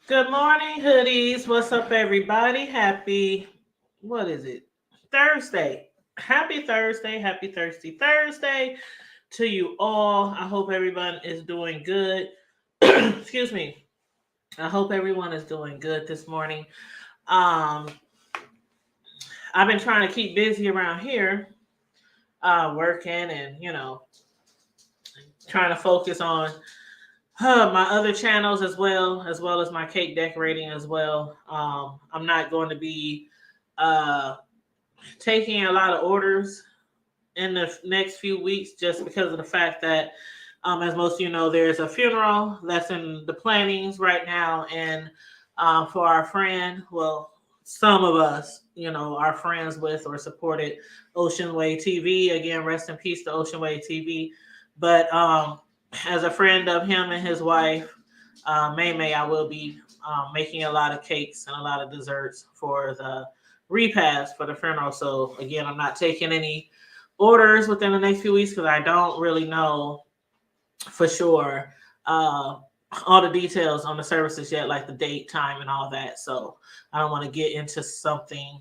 Good morning, hoodies. What's up, everybody? What is it? Thursday. Happy Thursday. Happy Thirsty Thursday to you all. I hope everyone is doing good. Excuse me. I hope everyone is doing good this morning. Um, I've been trying to keep busy around here, working and, trying to focus on my other channels as well as my cake decorating as well. I'm not going to be uh, taking a lot of orders in the next few weeks just because of the fact that, as most of you know, there's a funeral that's in the plannings right now. And for our friend, well, some of us, are friends with or supported Ocean Way TV. Again, rest in peace to Ocean Way TV. But as a friend of him and his wife, May, I will be making a lot of cakes and a lot of desserts for the repast for the funeral. So again, I'm not taking any orders within the next few weeks because I don't really know for sure uh, all the details on the services yet, like the date, time, and all that. So I don't want to get into something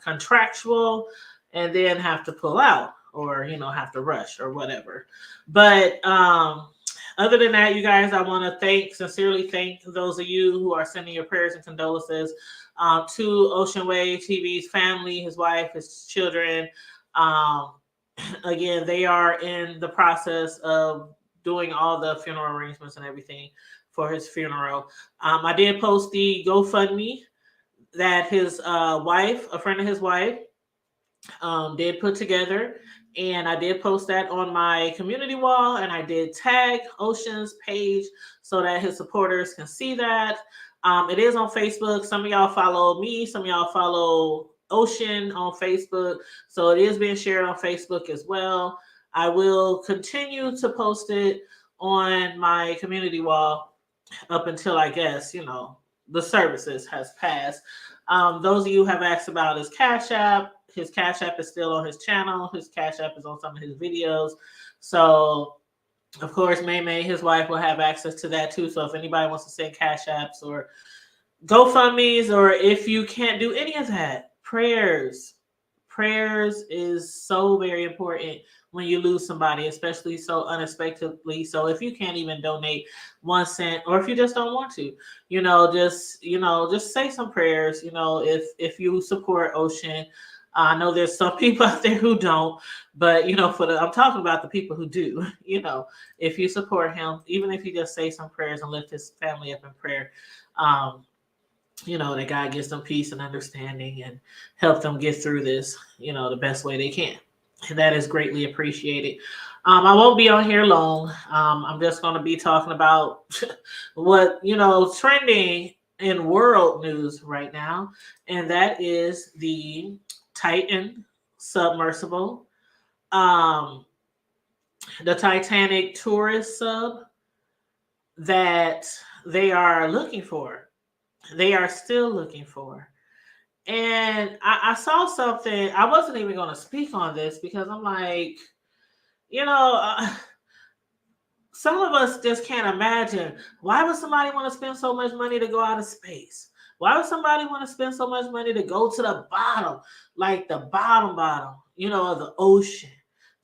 contractual and then have to pull out or have to rush or whatever. But other than that, you guys, I want to sincerely thank those of you who are sending your prayers and condolences to Ocean Way TV's family, his wife, his children. Um, Again, they are in the process of doing all the funeral arrangements and everything for his funeral. I did post the GoFundMe that his wife, a friend of his wife, did put together. And I did post that on my community wall, and I did tag Ocean's page so that his supporters can see that. It is on Facebook. Some of y'all follow me, some of y'all follow Ocean on Facebook. So it is being shared on Facebook as well. I will continue to post it on my community wall up until I guess, the services has passed. Those of you who have asked about his Cash App. His Cash App is still on his channel. His Cash App is on some of his videos. So, of course, May, his wife, will have access to that too. So, if anybody wants to send Cash Apps or GoFundMe's, or if you can't do any of that, prayers is so very important when you lose somebody, especially so unexpectedly. So if you can't even donate 1 cent, or if you just don't want to, just say some prayers. If you support Ocean, I know there's some people out there who don't, but I'm talking about the people who do. If you support him, even if you just say some prayers and lift his family up in prayer, um, that God gives them peace and understanding and help them get through this, the best way they can. And that is greatly appreciated. I won't be on here long. I'm just going to be talking about what, trending in world news right now. And that is the Titan submersible, um, the Titanic tourist sub that they are looking for. They are still looking for. And I saw something. I wasn't even going to speak on this because I'm like, you know, uh, some of us just can't imagine, why would somebody want to spend so much money to go out of space? Why would somebody want to spend so much money to go to the bottom, like the bottom, of the ocean,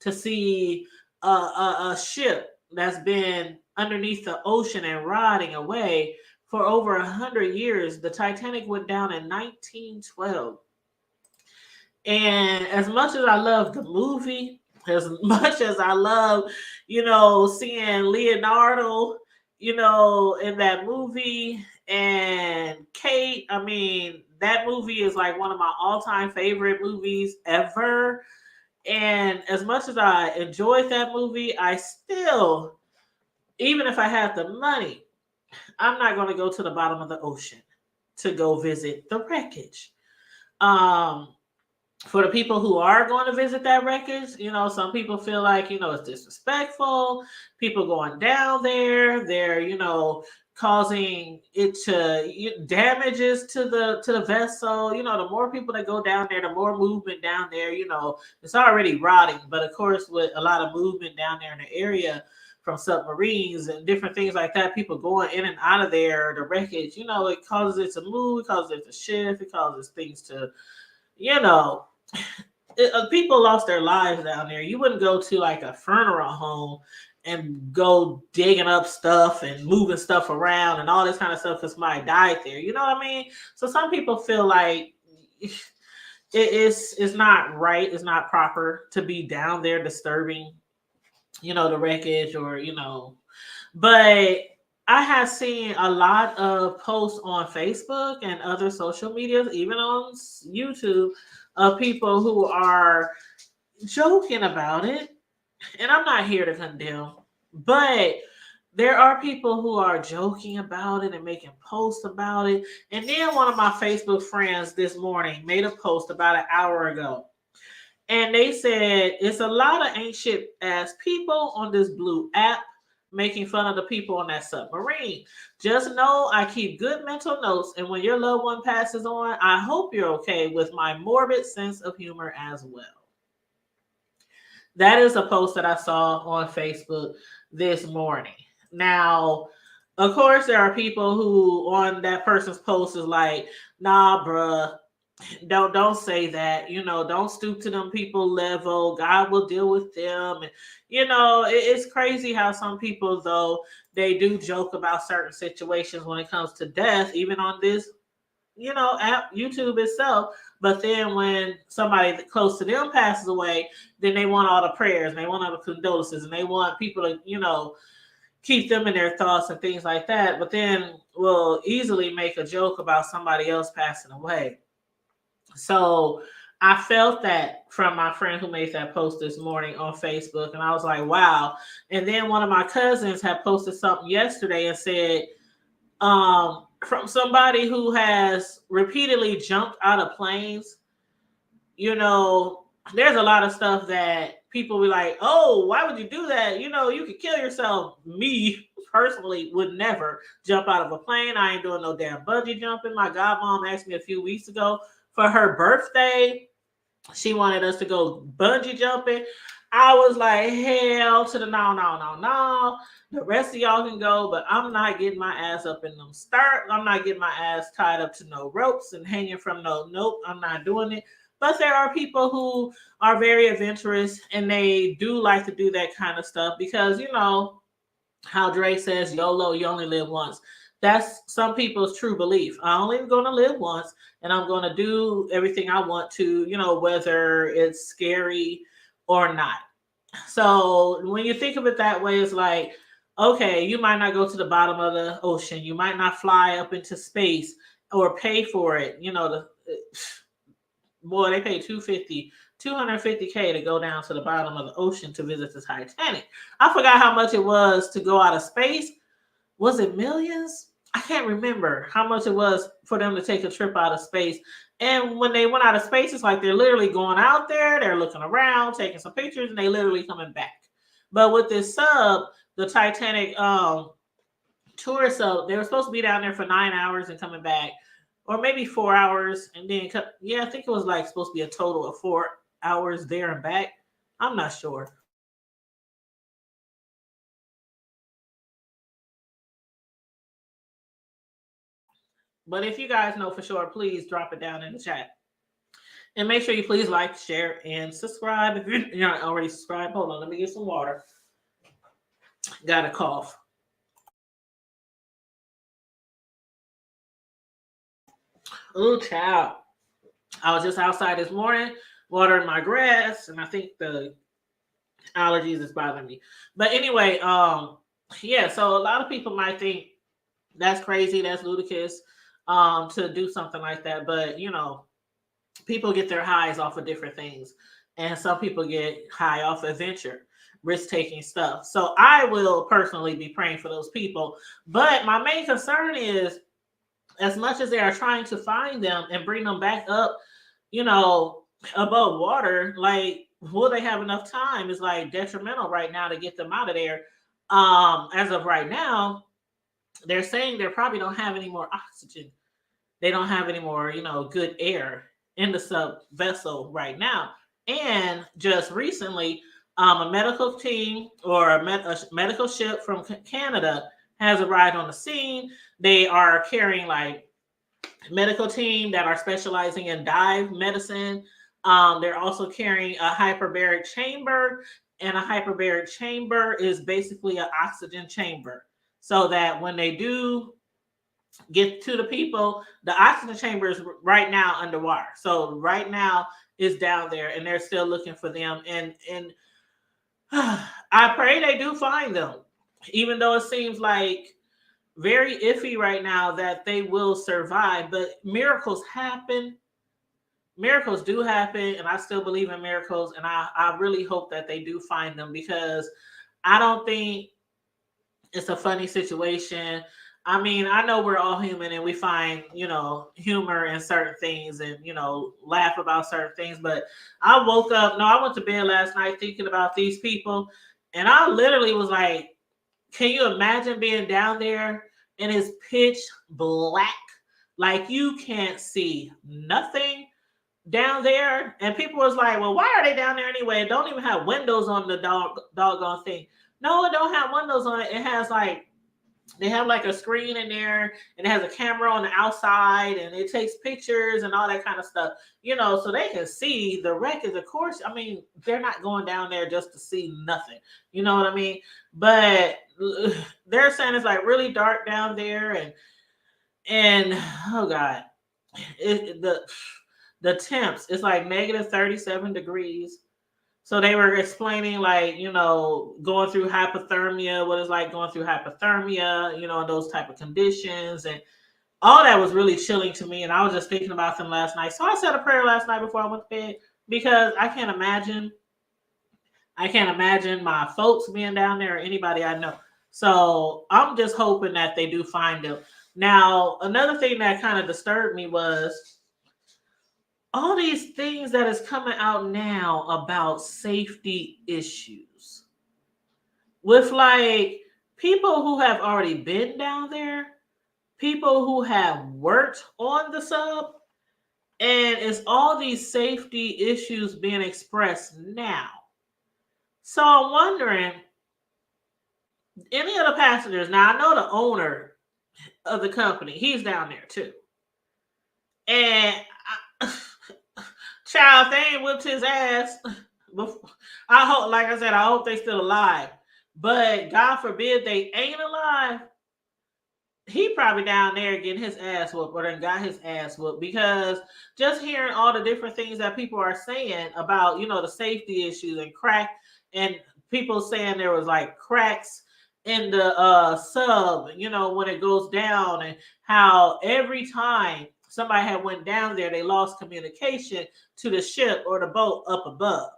to see a ship that's been underneath the ocean and rotting away for over 100 years? The Titanic went down in 1912. And as much as I love the movie, as much as I love, seeing Leonardo, in that movie, and Kate, I mean, that movie is like one of my all-time favorite movies ever. And as much as I enjoyed that movie, I still, even if I had the money, I'm not going to go to the bottom of the ocean to go visit the wreckage. Um, for the people who are going to visit that wreckage, some people feel like, it's disrespectful. People going down there, they're, causing it to damages to the vessel. The more people that go down there, the more movement down there. It's already rotting, but of course, with a lot of movement down there in the area, from submarines and different things like that. People going in and out of there, the wreckage, it causes it to move, it causes it to shift, it causes things to, you know, people lost their lives down there. You wouldn't go to like a funeral home and go digging up stuff and moving stuff around and all this kind of stuff because somebody died there. You know what I mean? So some people feel like it's not right, it's not proper to be down there disturbing, the wreckage or, but I have seen a lot of posts on Facebook and other social medias, even on YouTube, of people who are joking about it. And I'm not here to condemn, but there are people who are joking about it and making posts about it. And then one of my Facebook friends this morning made a post about an hour ago. And they said it's a lot of ancient ass people on this blue app making fun of the people on that submarine. Just know I keep good mental notes, and when your loved one passes on, I hope you're okay with my morbid sense of humor as well. That is a post that I saw on Facebook this morning. Now, of course, there are people who on that person's post is like, nah, bruh, don't say that. Don't stoop to them people level. God will deal with them. And, it's crazy how some people, though, they do joke about certain situations when it comes to death, even on this, app, YouTube itself. But then when somebody close to them passes away, then they want all the prayers and they want all the condolences and they want people to, keep them in their thoughts and things like that. But then will easily make a joke about somebody else passing away. So I felt that from my friend who made that post this morning on Facebook. And I was like, wow. And then one of my cousins had posted something yesterday and said, from somebody who has repeatedly jumped out of planes, there's a lot of stuff that people be like, oh, why would you do that? You could kill yourself. Me personally would never jump out of a plane. I ain't doing no damn bungee jumping. My godmom asked me a few weeks ago for her birthday. She wanted us to go bungee jumping. I was like, hell to the no. The rest of y'all can go, but I'm not getting my ass up in them start. I'm not getting my ass tied up to no ropes and hanging from nope, I'm not doing it. But there are people who are very adventurous and they do like to do that kind of stuff because, how Drake says, YOLO, you only live once. That's some people's true belief. I'm only going to live once and I'm going to do everything I want to, whether it's scary or not. So when you think of it that way, it's like, okay, you might not go to the bottom of the ocean. You might not fly up into space or pay for it. Boy, they pay $250K to go down to the bottom of the ocean to visit the Titanic. I forgot how much it was to go out of space. Was it millions? I can't remember how much it was for them to take a trip out of space. And when they went out of space, it's like they're literally going out there, they're looking around, taking some pictures, and they literally coming back. But with this sub, the Titanic tour sub, they were supposed to be down there for 9 hours and coming back, or maybe 4 hours, and then I think it was like supposed to be a total of 4 hours there and back. I'm not sure. But if you guys know for sure, please drop it down in the chat. And make sure you please like, share, and subscribe. If you're not already subscribed, hold on, let me get some water. Got a cough. Ooh, child. I was just outside this morning watering my grass, and I think the allergies is bothering me. But anyway, yeah, so a lot of people might think that's crazy, that's ludicrous, to do something like that. But people get their highs off of different things, and some people get high off adventure, risk-taking stuff. So I will personally be praying for those people. But my main concern is, as much as they are trying to find them and bring them back up, above water, like, will they have enough time? Is like detrimental right now to get them out of there. As of right now, they're saying they probably don't have any more oxygen. They don't have any more, good air in the sub vessel right now. And just recently, A medical team or a medical ship from Canada has arrived on the scene. They are carrying like medical team that are specializing in dive medicine. They're also carrying a hyperbaric chamber, and a hyperbaric chamber is basically an oxygen chamber, so that when they do get to the people, the oxygen chamber is right now underwater. So right now it's down there, and they're still looking for them. And I pray they do find them, even though it seems like very iffy right now that they will survive. But miracles happen. Miracles do happen, and I still believe in miracles. And I really hope that they do find them, because I don't think it's a funny situation. I mean, I know we're all human and we find, humor in certain things and, laugh about certain things. But I woke up, no, I went to bed last night thinking about these people. And I literally was like, can you imagine being down there and it's pitch black? Like you can't see nothing down there. And people was like, well, why are they down there anyway? It don't even have windows on the doggone thing. No, it don't have windows on it. It has like, they have like a screen in there, and it has a camera on the outside, and it takes pictures and all that kind of stuff, so they can see the wreckage. Of course, I mean, they're not going down there just to see nothing. You know what I mean? But they're saying it's like really dark down there, and oh God, the temps, it's like negative 37 degrees. So they were explaining like, going through hypothermia, what it's like going through hypothermia, and those type of conditions. And all that was really chilling to me. And I was just thinking about them last night. So I said a prayer last night before I went to bed, because I can't imagine my folks being down there or anybody I know. So I'm just hoping that they do find them. Now, another thing that kind of disturbed me was all these things that is coming out now about safety issues with like people who have already been down there, people who have worked on the sub, and it's all these safety issues being expressed now. So I'm wondering, any of the passengers, now I know the owner of the company, he's down there too. And child, if they ain't whipped his ass, I hope, like I said, I hope they still alive. But God forbid they ain't alive, he probably down there getting his ass whooped, or then got his ass whooped, because just hearing all the different things that people are saying about, the safety issues and crack, and people saying there was like cracks in the sub, when it goes down, and how every time somebody had went down there, they lost communication to the ship or the boat up above.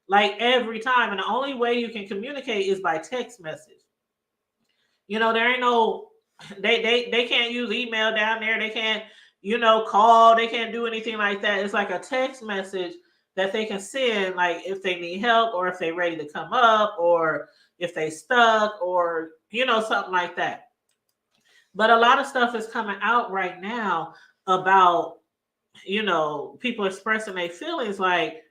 Like every time. And the only way you can communicate is by text message. There ain't no, they can't use email down there. They can't, call. They can't do anything like that. It's like a text message that they can send, like if they need help, or if they're ready to come up, or if they stuck, or, something like that. But a lot of stuff is coming out right now about, people expressing their feelings like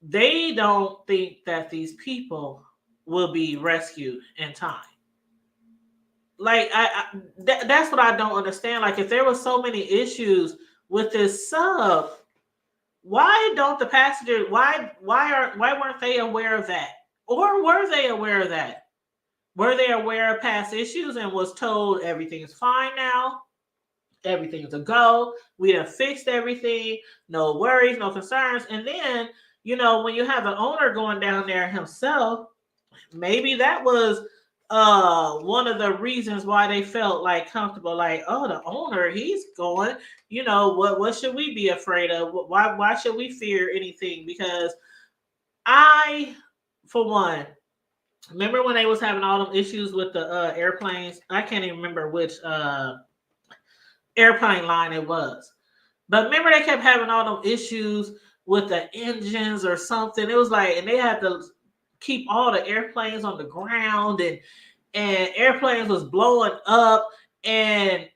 they don't think that these people will be rescued in time. Like that's what I don't understand. Like if there were so many issues with this sub, why don't the passengers, why weren't they aware of that? Or were they aware of that? Were they aware of past issues and was told everything's fine now? Everything's a go. We done fixed everything. No worries, no concerns. And then, when you have an owner going down there himself, maybe that was one of the reasons why they felt like comfortable. Like, oh, the owner, he's going. What should we be afraid of? Why should we fear anything? Because I, for one, remember when they was having all them issues with the airplanes? I can't even remember which airplane line it was. But remember they kept having all them issues with the engines or something. It was like, and they had to keep all the airplanes on the ground, and airplanes was blowing up. And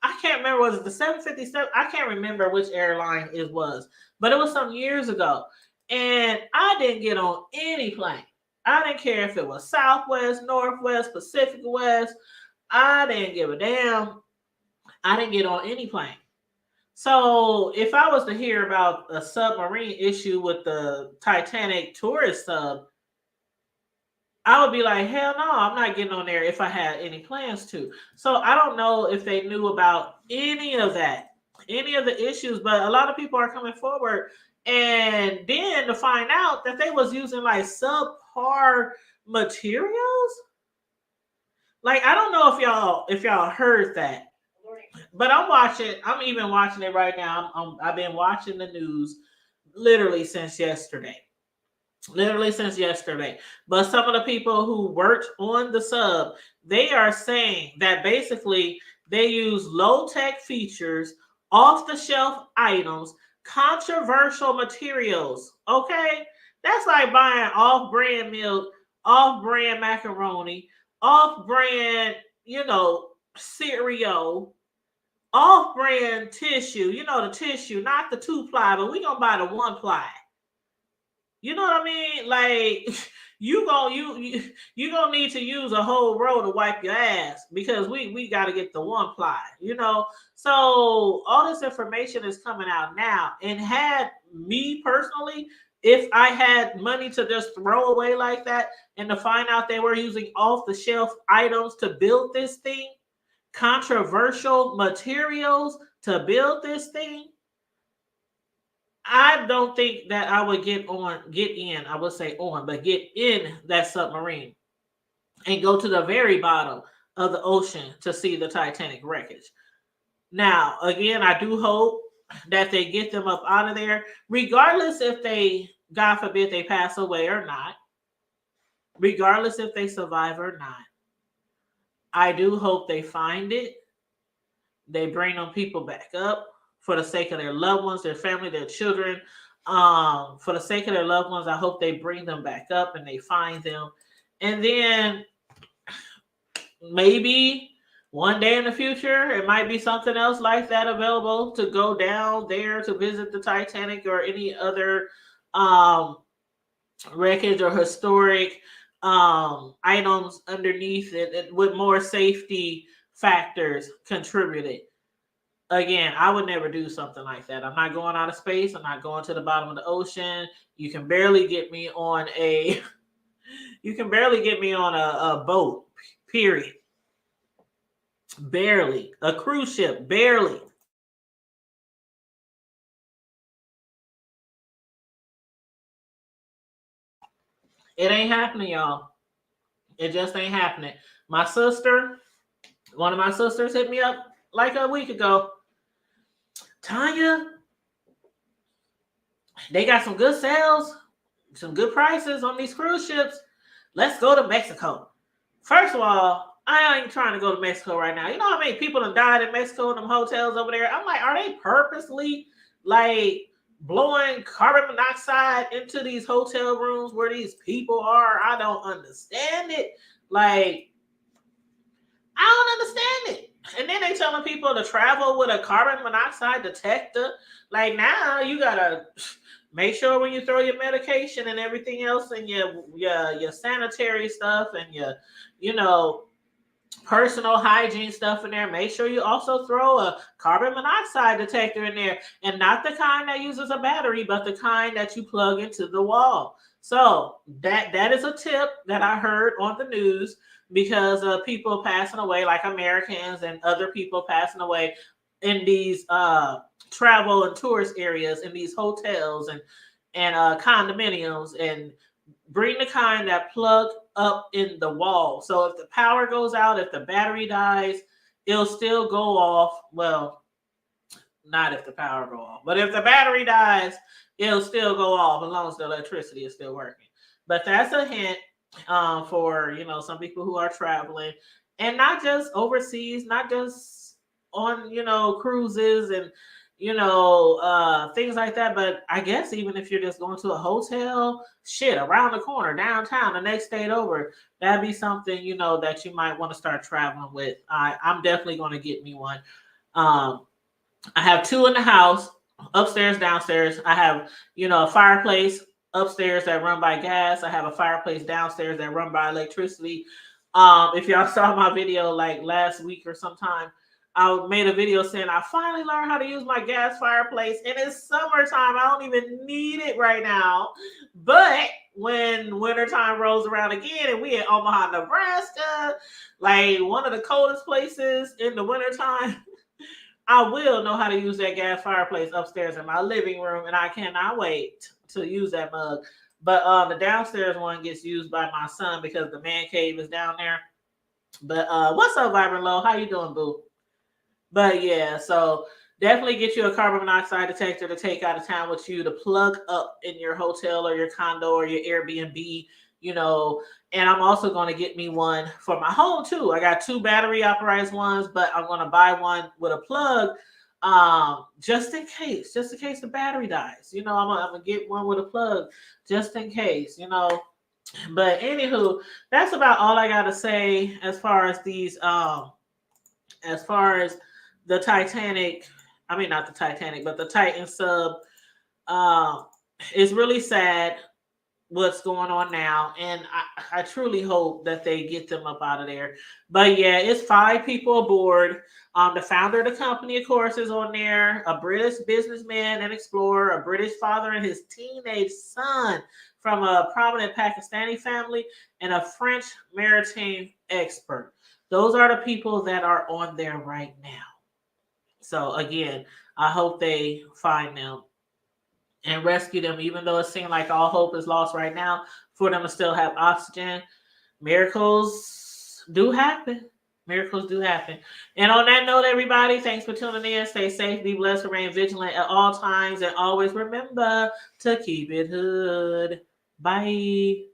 I can't remember, was it the 757? I can't remember which airline it was, but it was some years ago. And I didn't get on any plane. I didn't care if it was Southwest, Northwest, Pacific West. I didn't give a damn. I didn't get on any plane. So if I was to hear about a submarine issue with the Titanic tourist sub, I would be like, hell no, I'm not getting on there if I had any plans to. So I don't know if they knew about any of that, any of the issues, but a lot of people are coming forward. And then to find out that they was using like subpar materials. Like I don't know if y'all heard that, but I'm even watching it right now. I've been watching the news literally since yesterday. Literally since yesterday. But some of the people who worked on the sub, they are saying that basically they use low tech features, off the shelf items, controversial materials. Okay, that's like buying off brand milk, off brand macaroni, off brand, cereal, off brand tissue. You know, the tissue, not the 2-ply, but we gonna buy the 1-ply. You know what I mean? Like you gonna need to use a whole roll to wipe your ass because we got to get the 1-ply. So all this information is coming out now, and had me personally, if I had money to just throw away like that, and to find out they were using off the shelf items to build this thing, controversial materials to build this thing, I don't think that I would get in, I would say on, but get in that submarine and go to the very bottom of the ocean to see the Titanic wreckage. Now, again, I do hope that they get them up out of there, regardless if they, God forbid, they pass away or not, regardless if they survive or not. I do hope they find it. They bring them people back up for the sake of their loved ones, their family, their children. For the sake of their loved ones, I hope they bring them back up and they find them. And then maybe one day in the future, it might be something else like that available to go down there to visit the Titanic or any other wreckage or historic items underneath it with more safety factors contributed. Again, I would never do something like that. I'm not going out of space. I'm not going to the bottom of the ocean. You can barely get me on a boat, period. Barely. A cruise ship, barely. It ain't happening, y'all. It just ain't happening. My sister, one of my sisters hit me up like a week ago. Tanya, they got some good sales, some good prices on these cruise ships. Let's go to Mexico. First of all, I ain't trying to go to Mexico right now. You know how many people have died in Mexico in them hotels over there? I'm like, are they purposely like blowing carbon monoxide into these hotel rooms where these people are? I don't understand it. Like, I don't understand it. And then they telling people to travel with a carbon monoxide detector. Like, now you gotta make sure when you throw your medication and everything else and your sanitary stuff and your personal hygiene stuff in there, make sure you also throw a carbon monoxide detector in there, and not the kind that uses a battery, but the kind that you plug into the wall. So that is a tip that I heard on the news, because of people passing away, like Americans and other people passing away in these travel and tourist areas, in these hotels and condominiums, and bring the kind that plug up in the wall. So if the power goes out, if the battery dies, it'll still go off. Well, not if the power go off, but if the battery dies, it'll still go off as long as the electricity is still working. But that's a hint for some people who are traveling, and not just overseas, not just on cruises and things like that. But I guess even if you're just going to a hotel, shit, around the corner, downtown, the next state over, that'd be something that you might want to start traveling with. I'm definitely going to get me one. I have two in the house, upstairs, downstairs. I have a fireplace upstairs that run by gas. I have a fireplace downstairs that run by electricity. If y'all saw my video like last week or sometime, I made a video saying I finally learned how to use my gas fireplace, and it's summertime. I don't even need it right now. But when wintertime rolls around again and we in Omaha, Nebraska, like one of the coldest places in the wintertime, I will know how to use that gas fireplace upstairs in my living room, and I cannot wait to use that mug. But the downstairs one gets used by my son because the man cave is down there. But what's up, Vibrant Low? How you doing, boo? But yeah, so definitely get you a carbon monoxide detector to take out of town with you to plug up in your hotel or your condo or your Airbnb, you know. And I'm also going to get me one for my home too. I got 2 battery operated ones, but I'm going to buy one with a plug just in case the battery dies. You know, I'm gonna get one with a plug just in case, you know. But anywho, that's about all I gotta say as far as these as far as the Titanic, I mean not the Titanic, but the Titan sub. Um, it's really sad what's going on now, and I truly hope that they get them up out of there. But yeah, it's 5 people aboard. The founder of the company, of course, is on there. A British businessman and explorer, a British father and his teenage son from a prominent Pakistani family, and a French maritime expert. Those are the people that are on there right now. So again, I hope they find them and rescue them, even though it seems like all hope is lost right now for them to still have oxygen. Miracles do happen. Miracles do happen. And on that note, everybody, thanks for tuning in. Stay safe, be blessed, remain vigilant at all times, and always remember to keep it hood. Bye.